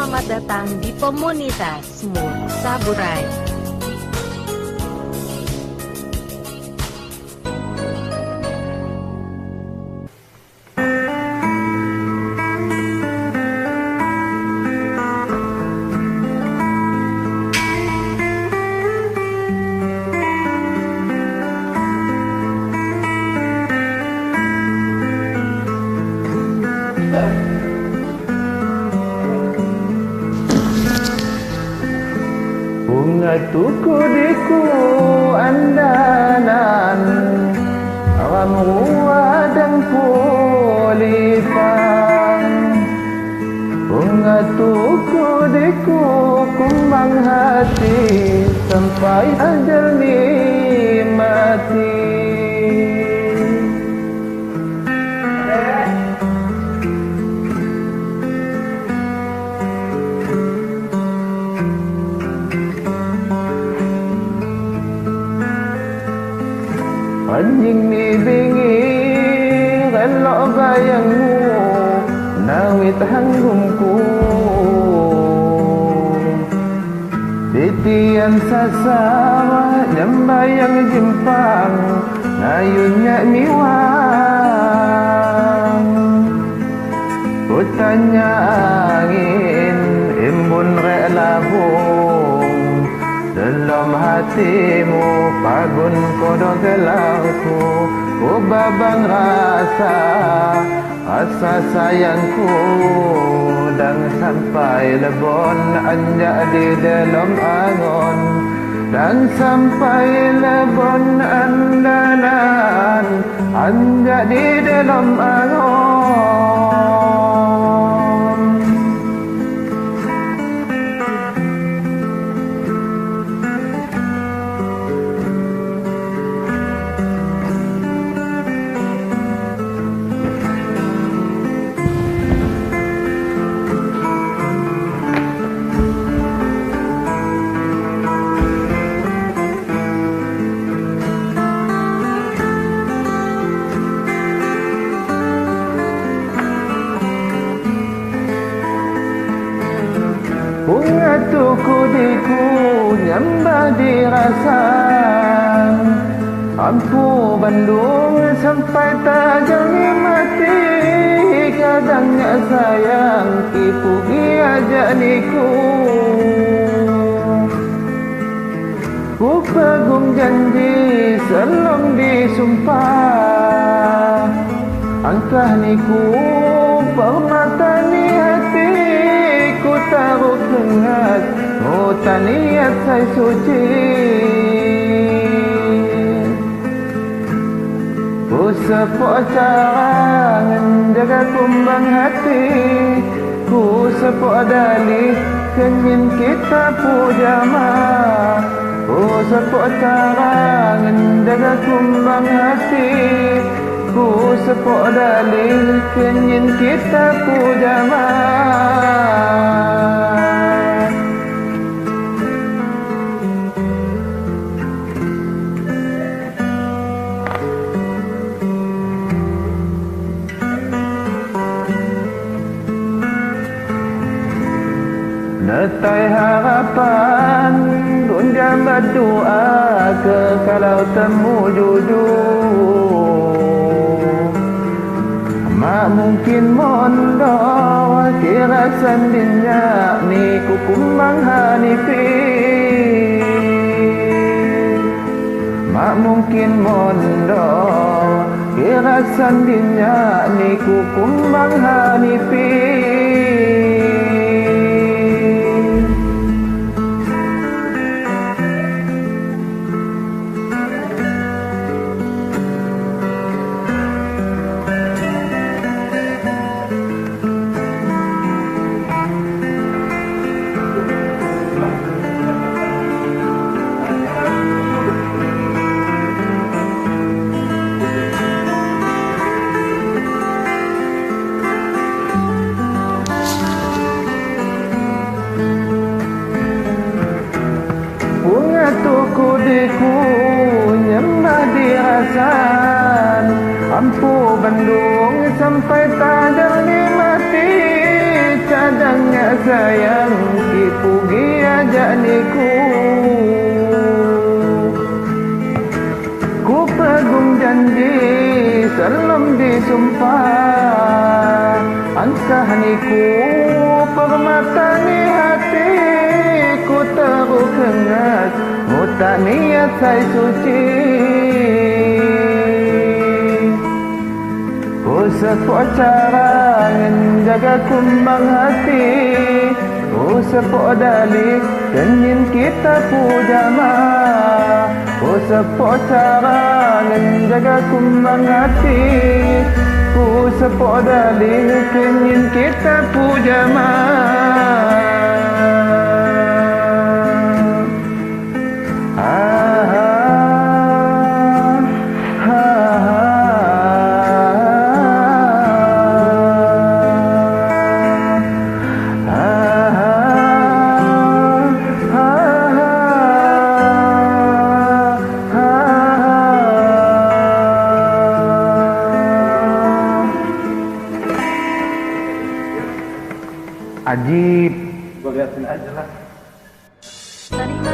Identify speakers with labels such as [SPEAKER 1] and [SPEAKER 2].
[SPEAKER 1] Selamat datang di komunitas Smooth Saburai.
[SPEAKER 2] Bunga tuku diku andanan Aram ruwa dan pulipang Bunga tuku diku kumbang hati Sampai ajal ni mati Anjing ni bingi relok bayangmu nawit hanggungku titian sasama nyambayang jempang ngayunnya miwang ku tanya angin embun rek labung dalam hatimu pagun kodok gelangku ku babang rasa sayangku dan sampai lebon anjak di dalam angon dan sampai lebon andalan anjak di dalam angon. Bunga tuku diku nyamba dirasan Ampu Bandung sampai tajam mati Kadangnya sayang kipugi ajak niku Ku pegung janji selom disumpah Angkah niku permata ni hati Ku taruh kengat hutan niat saya suci Ku sepuk cara jaga kumbang hati Ku sepuk dalih kenyim kita pujama Ku sepuk cara jaga kumbang hati Ku sepuk dalih kenyim kita pujama Netai harapan Dunja berdoa ke kalau temu jujur Mak mungkin mondo kira sandinnya ni kukumbang hanifi Mak mungkin mondo kira sandinnya ni kukumbang hanifi tuku diku nyembah dirasan Ampu Bandung sampai tajam di mati Cadangnya sayang ki pugi ajak niku. Ku pegung janji sebelum disumpah, angkah niku permata ni hati ku teruk kengat, mu tak niat saya suci. Ku sepuk cara menjaga kumbang hati, ku sepuk dalih kenyin kita pujama. Ku sepuk cara menjaga kumbang hati, ku sepuk dalih kenyin kita pujama. Ajib.
[SPEAKER 3] Gue liatin aja lah.
[SPEAKER 1] Terima